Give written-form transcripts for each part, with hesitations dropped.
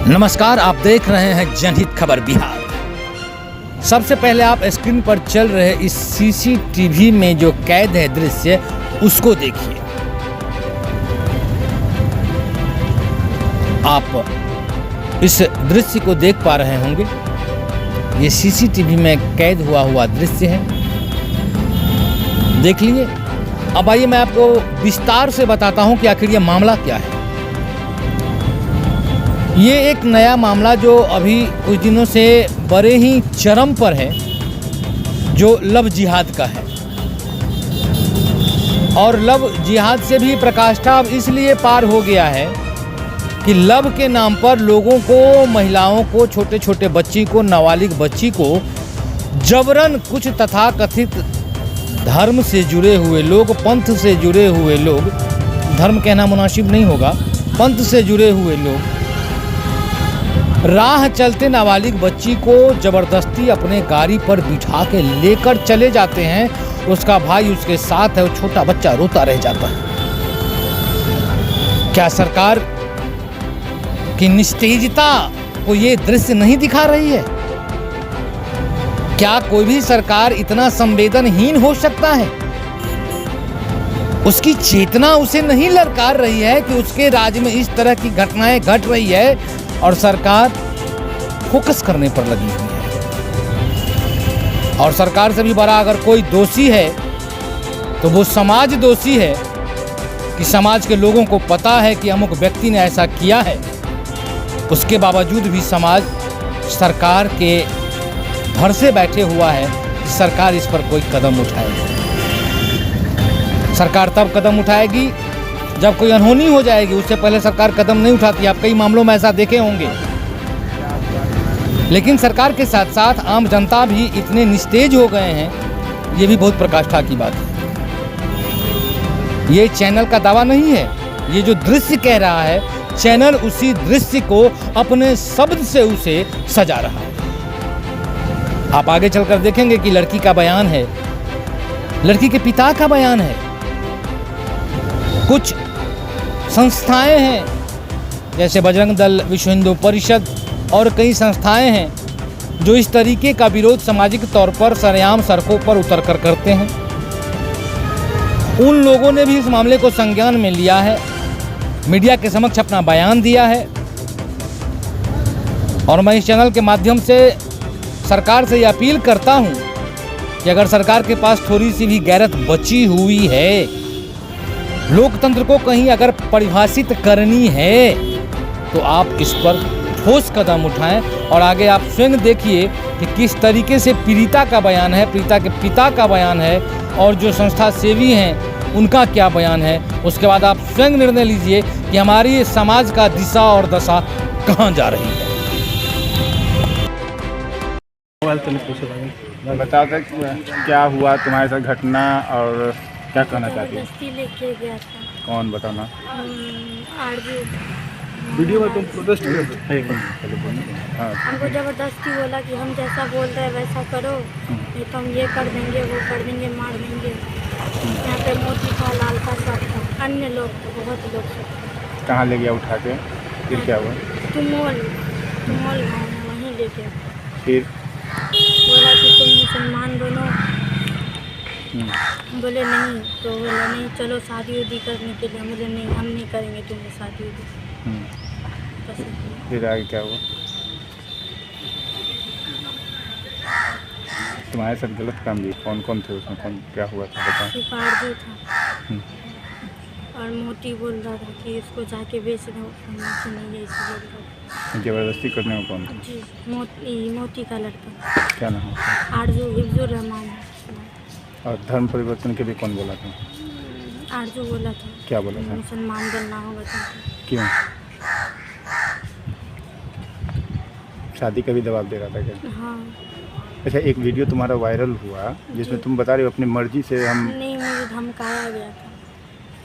नमस्कार, आप देख रहे हैं जनहित खबर बिहार। सबसे पहले आप स्क्रीन पर चल रहे इस सीसीटीवी में जो कैद है दृश्य, उसको देखिए। आप इस दृश्य को देख पा रहे होंगे, ये सीसीटीवी में कैद हुआ दृश्य है। देख लीजिए। अब आइए मैं आपको विस्तार से बताता हूं कि आखिर ये मामला क्या है। ये एक नया मामला जो अभी कुछ दिनों से बड़े ही चरम पर है, जो लव जिहाद का है। और लव जिहाद से भी प्रकाष्ठा अब इसलिए पार हो गया है कि लव के नाम पर लोगों को, महिलाओं को, छोटे छोटे बच्ची को, नाबालिग बच्ची को जबरन कुछ तथाकथित धर्म से जुड़े हुए लोग, पंथ से जुड़े हुए लोग, धर्म कहना मुनासिब नहीं होगा, पंथ से जुड़े हुए लोग राह चलते नाबालिग बच्ची को जबरदस्ती अपने गाड़ी पर बिठा के लेकर चले जाते हैं। उसका भाई उसके साथ है, वो छोटा बच्चा रोता रह जाता है। क्या सरकार की निस्तेजता को ये दृश्य नहीं दिखा रही है? क्या कोई भी सरकार इतना संवेदनहीन हो सकता है? उसकी चेतना उसे नहीं ललकार रही है कि उसके राज्य में इस तरह की घटनाएं घट रही है और सरकार फोकस करने पर लगी हुई है। और सरकार से भी बड़ा अगर कोई दोषी है तो वो समाज दोषी है कि समाज के लोगों को पता है कि अमुक व्यक्ति ने ऐसा किया है, उसके बावजूद भी समाज सरकार के भरोसे बैठे हुआ है कि सरकार इस पर कोई कदम उठाएगी। सरकार तब कदम उठाएगी जब कोई अनहोनी हो जाएगी, उससे पहले सरकार कदम नहीं उठाती। आप कई मामलों में ऐसा देखे होंगे। लेकिन सरकार के साथ साथ आम जनता भी इतने निस्तेज हो गए हैं, ये भी बहुत प्रकाष्ठा की बात है। ये चैनल का दावा नहीं है, ये जो दृश्य कह रहा है, चैनल उसी दृश्य को अपने शब्द से उसे सजा रहा है। आप आगे चलकर देखेंगे कि लड़की का बयान है, लड़की के पिता का बयान है। कुछ संस्थाएं हैं जैसे बजरंग दल, विश्व हिंदू परिषद और कई संस्थाएं हैं जो इस तरीके का विरोध सामाजिक तौर पर सरेआम सड़कों पर उतर कर करते हैं। उन लोगों ने भी इस मामले को संज्ञान में लिया है, मीडिया के समक्ष अपना बयान दिया है। और मैं इस चैनल के माध्यम से सरकार से यह अपील करता हूं कि अगर सरकार के पास थोड़ी सी भी गैरत बची हुई है, लोकतंत्र को कहीं अगर परिभाषित करनी है, तो आप इस पर ठोस कदम उठाएं। और आगे आप स्वयं देखिए कि किस तरीके से पीड़िता का बयान है, पीड़िता के पिता का बयान है और जो संस्था सेवी हैं उनका क्या बयान है। उसके बाद आप स्वयं निर्णय लीजिए कि हमारी समाज का दिशा और दशा कहाँ जा रही है। बता सकते क्या हुआ तुम्हारे साथ घटना और क्या कहना चाहती है? लेके गया था। कौन बताना? वीडियो में तुम प्रोटेस्ट कर हाँ, हमको जबरदस्ती बोला कि हम जैसा बोल रहे हैं वैसा करो, नहीं तो हम ये कर देंगे, वो कर देंगे, मार देंगे। यहाँ पे मोती था, लाल था, सब था, अन्य लोग, बहुत लोग सब। कहाँ ले गया उठा के? फिर क्या हुआ? तुमोल गाँव में वहीं ले गया। फिर बोला कि तुम मुसलमान बनो। बोले नहीं, तो बोला नहीं चलो शादी उदी करने के लिए। बोले नहीं, हम नहीं करेंगे तुम्हें शादी उदी। फिर आगे क्या हुआ? तुम्हारे साथ गलत काम भी कौन कौन थे उसमें? कौन क्या हुआ था बताओ। सिर्फ आरजू था और मोती बोल रहा था कि इसको जाके बेच दो। नहीं, ऐसे बोल रहा था। जबरदस्ती करने में कौन था? जी, मोती का लड़का। क्या नाम है? आरजू, हिफ्जुर रहमान। और धर्म परिवर्तन के लिए कौन बोला था? आरजू बोला था। क्या बोला था? मुसलमान बनना होगा क्यों? शादी का भी दबाव दे रहा था क्या? हाँ। अच्छा, एक वीडियो तुम्हारा वायरल हुआ जिसमें तुम बता रहे हो अपनी मर्जी से हम। नहीं, मुझे धमकाया गया था।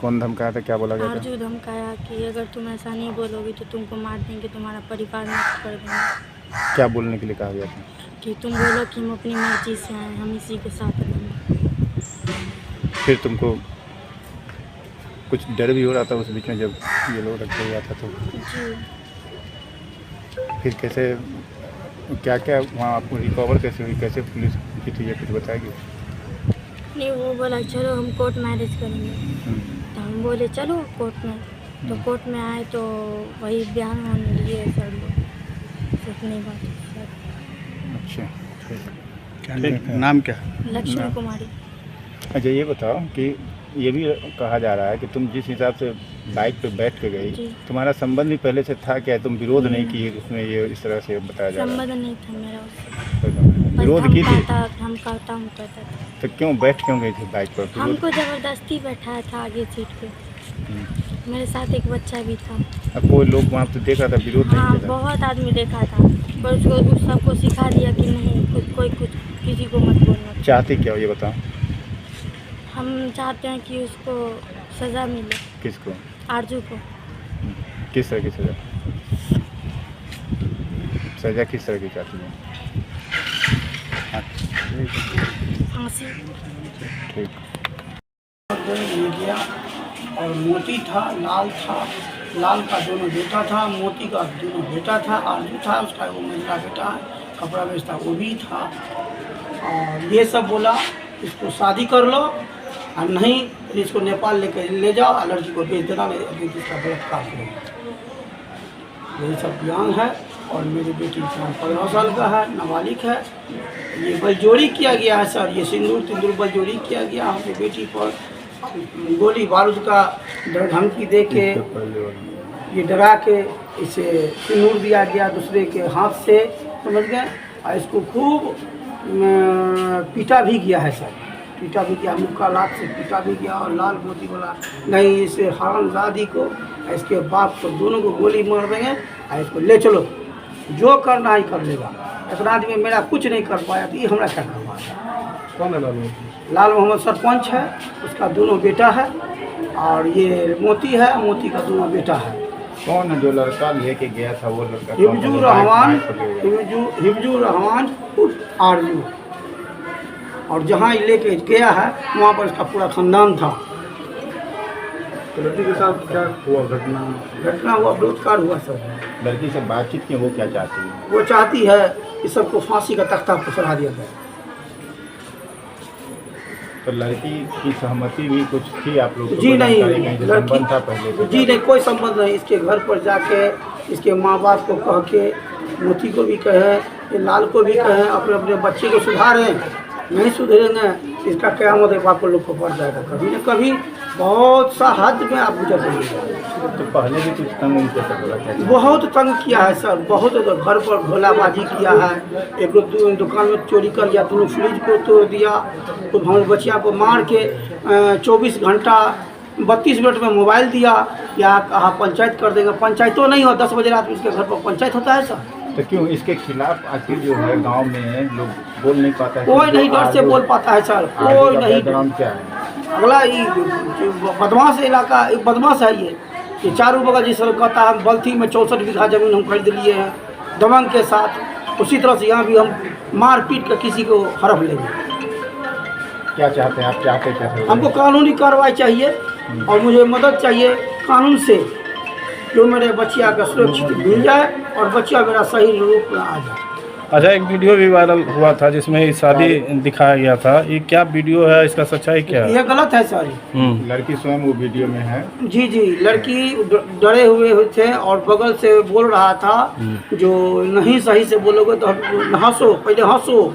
कौन धमकाया था? क्या बोला गया था? आरजू धमकाया कि अगर तुम ऐसा नहीं बोलोगे तो तुमको मार देंगे, तुम्हारा परिवार नष्ट कर देंगे। क्या बोलने के लिए कहा गया था? कि तुम बोलो कि हम अपनी मर्जी से आए, हम इसी के साथ रहेंगे। फिर तुमको कुछ डर भी हो रहा था उस बीच में जब ये लोग रखे हुआ था तो? जी। फिर कैसे क्या क्या वहाँ आपको रिकवर कैसे हुई, कैसे पुलिस की थी, ये कुछ बताएगी? नहीं, वो बोला चलो हम कोर्ट मैरिज करेंगे। तो हम बोले चलो कोर्ट में। तो कोर्ट में आए तो वही बयान होने लिए सर लोग, इतनी बात है अच्छा, ठीक, नाम क्या? सर। लक्ष्मी कुमारी। अच्छा ये बताओ कि ये भी कहा जा रहा है कि तुम जिस हिसाब से बाइक पे बैठ के गई, जी। तुम्हारा संबंध भी पहले से था क्या? तुम विरोध नहीं किए उसमें, ये इस तरह से बताया जा रहा संबंध नहीं था मेरा उससे। है? बस विरोध की थी हम कहता हूँ कहता था। तो क्यों बैठ क्यों गई थी बाइक पर? विरोध? हमको ज़बरदस्ती बैठाया था आगे सीट पे। मेरे साथ एक बच्चा भी था। अब कोई लोग वहाँ पे देख रहा था, विरोध हाँ, नहीं किया था? बहुत आदमी देखा था, पर उसको उस सबको सिखा दिया कि नहीं कोई कुछ किसी को मत बोलना। चाहती क्या हो ये बताओ? हम चाहते हैं कि उसको सज़ा मिले, किसको? आरजू को। किस तरह की सजा? सजा किस तरह की चाहती है? फांसी। ठीक। ले गया और मोती था, लाल था, लाल का दोनों बेटा था, मोती का दोनों बेटा था, आरजू था उसका वो महिला बेटा है, कपड़ा बेचता वो भी था। और ये सब बोला इसको शादी कर लो और नहीं फिर इसको नेपाल लेकर ले जाओ और लड़की को भेज देना, नहीं अभी इसका बलात्कार करो। यही सब बयान है। और मेरी बेटी 15 साल का है, नाबालिग है। ये बलजोरी किया गया है सर, ये सिंदूर बलजोरी किया गया हमारी बेटी पर। गोली बारूद का धमकी दे के ये डरा के इसे सिंदूर दिया गया दूसरे के हाथ से, समझ गए। और इसको खूब पीटा भी गया है सर, पीटा भी गया, मुक्का लात से पीटा भी गया। और लाल मोती बोला नहीं इसे हरामजादी को इसके बाप को दोनों को गोली मार देंगे और इसको ले चलो, जो करना ही कर लेगा। इतना आदमी मेरा कुछ नहीं कर पाया तो ये हमारा क्या करवा। कौन है लाल? लाल मोहम्मद सरपंच है, उसका दोनों बेटा है। और ये मोती है, मोती का दोनों बेटा है। कौन है जो लड़का लेके गया था? वो लड़का हिब्जुर रहमान, हिब्जुर रहमान उर्फ आरजू। और जहाँ ये लेके गया है वहाँ पर इसका पूरा खानदान था। तो लड़की के साथ क्या हुआ घटना? घटना हुआ, बलात्कार हुआ सर। लड़की से बातचीत की, वो क्या चाहती है? वो चाहती है कि सबको फांसी का तख्ता पर चढ़ा दिया जाए। तो लड़की की सहमति भी कुछ थी आप लोग? जी नहीं, संबंध था पहले से? जी नहीं, कोई संबंध नहीं। इसके घर पर जाके इसके माँ बाप को कह के, मोती को भी कहे, ये लाल को भी कहे, अपने अपने बच्चे को सुधारें। नहीं सुधरेंगे इसका क़यामत एक बाप को लोग को पड़ जाएगा कभी न कभी। बहुत सा हद में आप गुजर जाएंगे। तो पहले भी कुछ तंग उनके से बोला क्या? बहुत तंग किया है सर, बहुत। घर पर घोलाबाजी किया है, एक दुकान में चोरी कर लिया, दोनों फ्रिज को तोड़ दिया, तो हमारे बच्चिया को मार के 24 घंटा 32 मिनट में मोबाइल दिया, या कहा पंचायत कर देंगे। पंचायत तो नहीं हो, 10 बजे रात में इसके घर पर पंचायत होता है सर। तो क्यों इसके खिलाफ आखिर जो है गांव में लोग बोल नहीं पाता है? कोई नहीं डर से बोल पाता है सर, कोई नहीं। बैकग्राउंड क्या है? अगला ये बदमाश इलाका, एक बदमाश है ये चारों बगल जिस तरह कहता है। बल्थी में 64 बीघा जमीन हम खरीद लिए हैं दबंग के साथ, उसी तरह से यहाँ भी हम मार पीट कर किसी को हड़प लेंगे। क्या चाहते हैं आप? चाहते क्या हैं? हमको कानूनी कार्रवाई चाहिए और मुझे मदद चाहिए कानून से, जो मेरे बच्चिया का सुरक्षित मिल जाए और बच्चिया मेरा सही रूप में आ जाए। अच्छा, एक वीडियो भी वायरल हुआ था जिसमें शादी दिखाया गया था, ये क्या वीडियो है, इसका सच्चाई क्या है? ये गलत है सर। लड़की स्वयं वो वीडियो में है? जी जी, लड़की डरे हुए थे और बगल से बोल रहा था जो नहीं सही से बोलोगे तो हंसो, पहले हंसो,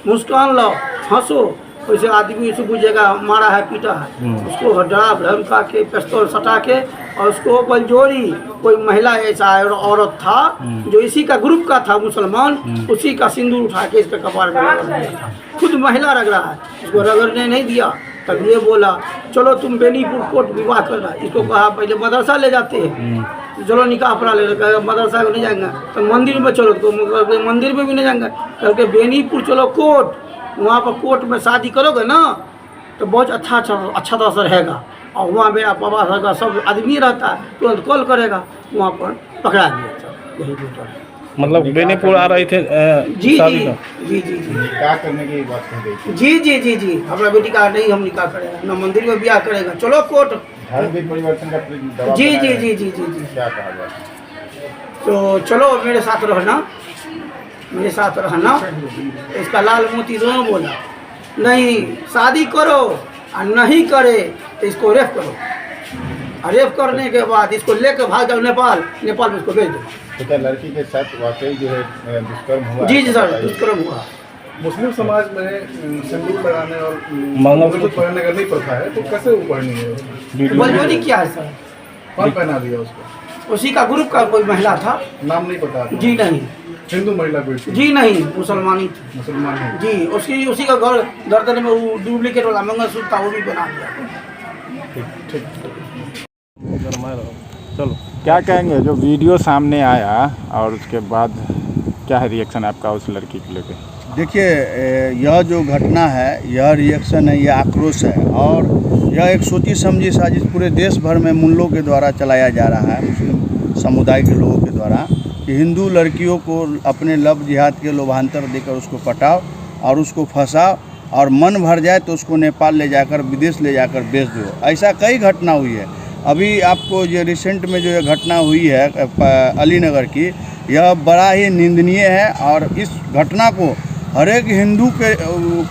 मुस्कान लो, हंसो। वैसे आदमी से बुझेगा मारा है पीटा है, उसको डरा धमका के पिस्तौल सटा के, और उसको बलजोरी कोई महिला ऐसा औरत था जो इसी का ग्रुप का था मुसलमान, उसी का सिंदूर उठा के इसके कपार में रगड़ दिया था। खुद महिला रग रहा है, इसको रगड़ने नहीं दिया। तब ये बोला चलो तुम बेनीपुर कोर्ट विवाह करना। इसको कहा पहले मदरसा ले जाते हैं, चलो निकाह पढ़ा ले, मदरसा को नहीं जाएंगे तो मंदिर में चलो, तो मंदिर में भी नहीं जाएंगे, करके बेनीपुर चलो कोर्ट, वहाँ पर कोर्ट में शादी करोगे ना तो बहुत अच्छा तरह से रहेगा। और वहाँ मेरा बाबा रहेगा, सब आदमी रहता है, तुरंत कॉल करेगा, वहाँ पर पकड़ा दिया। यही मतलब बेनीपुर आ रहे थे जी शादी जी का? जी जी जी निकाह करने की बात कह रही थी? जी जी जी जी, हमारा बेटी का नहीं हम निकाह करेगा, ना मंदिर में ब्याह करेगा, चलो कोर्ट। धर्म के परिवर्तन का दबाव जी बनाया जी है। जी जी जी जी। क्या कहा जाए? तो चलो मेरे साथ रहना, मेरे साथ रहना। इसका लाल मोती दोनों बोला नहीं शादी करो और नहीं करे तो इसको रेप करो, और रेप करने के बाद इसको लेकर भाग जाओ नेपाल, नेपाल में इसको भेज दो। तो क्या लड़की के साथ वाकई जो है दुष्कर्म हुआ? जी जी सर, दुष्कर्म हुआ। मुस्लिम समाज में सिंदूर लगाने और मंगलसूत्र पहनने का नहीं प्रथा है, तो कैसे वो पहनेंगे? बलजोरी क्या है सर? कौन पहना दिया उसको? उसी का ग्रुप का कोई महिला था। नाम नहीं पता आपको? जी नहीं। हिंदू महिला कोई थी? जी नहीं, मुसलमानी थी। मुसलमान है। जी उसी का घर गर्दन में वो डुप्लीकेट वाला मंगलसूत्र था, वो भी बना दिया। चलो क्या कहेंगे जो वीडियो सामने आया और उसके बाद क्या है रिएक्शन आपका उस लड़की को लेकर? देखिए, यह जो घटना है, यह रिएक्शन है, यह आक्रोश है, और यह एक सोची समझी साजिश पूरे देश भर में मुल्लों के द्वारा चलाया जा रहा है, मुस्लिम समुदाय के लोगों के द्वारा, कि हिंदू लड़कियों को अपने लव जिहाद के लोभांतर देकर उसको पटाओ और उसको फंसाओ, और मन भर जाए तो उसको नेपाल ले जाकर, विदेश ले जाकर बेच दो। ऐसा कई घटना हुई है। अभी आपको ये रिसेंट में जो ये घटना हुई है अलीनगर की, यह बड़ा ही निंदनीय है, और इस घटना को हर एक हिंदू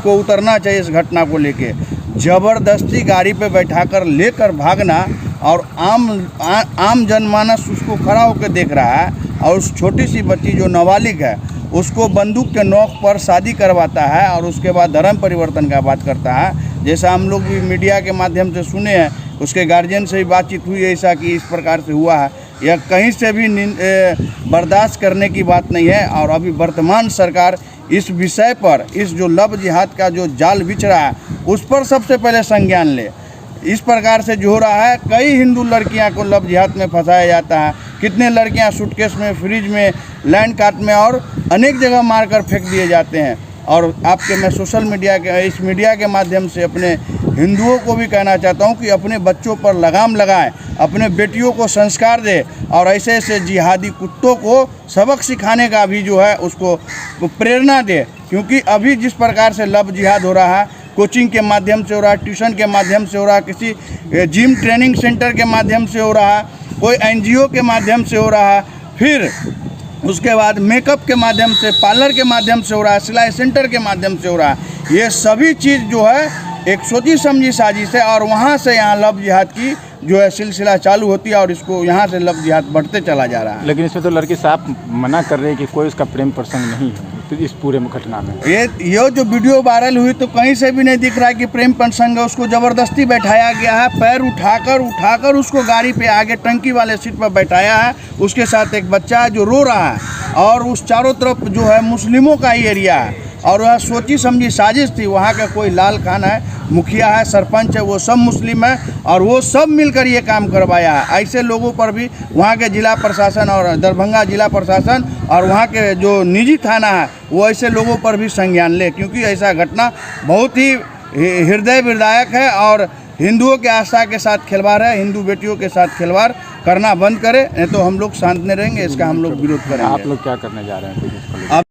को उतरना चाहिए। इस घटना को लेके ज़बरदस्ती गाड़ी पे बैठाकर लेकर भागना, और आम जनमानस उसको खड़ा होकर देख रहा है, और उस छोटी सी बच्ची जो नाबालिग है उसको बंदूक के नोक पर शादी करवाता है, और उसके बाद धर्म परिवर्तन का बात करता है। जैसा हम लोग भी मीडिया के माध्यम से सुने हैं, उसके गार्जियन से भी बातचीत हुई ऐसा कि इस प्रकार से हुआ है। यह कहीं से भी बर्दाश्त करने की बात नहीं है। और अभी वर्तमान सरकार इस विषय पर, इस जो लव जिहाद का जो जाल बिछ रहा है, उस पर सबसे पहले संज्ञान ले। इस प्रकार से जो हो रहा है, कई हिंदू लड़कियां को लव जिहाद में फंसाया जाता है। कितने लड़कियां सूटकेस में, फ्रिज में, लैंड कार्ट में और अनेक जगह मारकर फेंक दिए जाते हैं। और आपके मैं सोशल मीडिया के, इस मीडिया के माध्यम से अपने हिंदुओं को भी कहना चाहता हूं कि अपने बच्चों पर लगाम लगाएं, अपने बेटियों को संस्कार दे, और ऐसे ऐसे जिहादी कुत्तों को सबक सिखाने का भी जो है उसको प्रेरणा दे। क्योंकि अभी जिस प्रकार से लव जिहाद हो रहा है, कोचिंग के माध्यम से हो रहा है, ट्यूशन के माध्यम से हो रहा है, किसी जिम ट्रेनिंग सेंटर के माध्यम से हो रहा है, कोई एनजीओ के माध्यम से हो रहा है, फिर उसके बाद मेकअप के माध्यम से, पार्लर के माध्यम से हो रहा है, सिलाई सेंटर के माध्यम से हो रहा है। ये सभी चीज़ जो है एक सोची समझी साजिश है, और वहाँ से यहाँ लव जिहाद की जो है सिलसिला चालू होती है, और इसको यहाँ से लव जिहाद बढ़ते चला जा रहा है। लेकिन इसमें तो लड़की साफ मना कर रही है कि कोई उसका प्रेम प्रसंग नहीं है तो इस पूरे घटना में। ये जो वीडियो वायरल हुई तो कहीं से भी नहीं दिख रहा है कि प्रेम प्रसंग है। उसको ज़बरदस्ती बैठाया गया है, पैर उठाकर उसको गाड़ी पे आगे टंकी वाले सीट पर बैठाया है। उसके साथ एक बच्चा है जो रो रहा है, और उस चारों तरफ जो है मुस्लिमों का ही एरिया है, और वह सोची समझी साजिश थी। वहाँ का कोई लाल खान है, मुखिया है, सरपंच है, वो सब मुस्लिम है, और वो सब मिलकर ये काम करवाया है। ऐसे लोगों पर भी वहाँ के जिला प्रशासन और दरभंगा जिला प्रशासन और वहाँ के जो निजी थाना है, वो ऐसे लोगों पर भी संज्ञान ले, क्योंकि ऐसा घटना बहुत ही हृदय विदायक है, और हिंदुओं के आस्था के साथ खिलवाड़ है। हिंदू बेटियों के साथ खिलवाड़ करना बंद करें, नहीं तो हम लोग शांत नहीं रहेंगे, इसका हम लोग विरोध करेंगे। आप लोग क्या करने जा रहे हैं?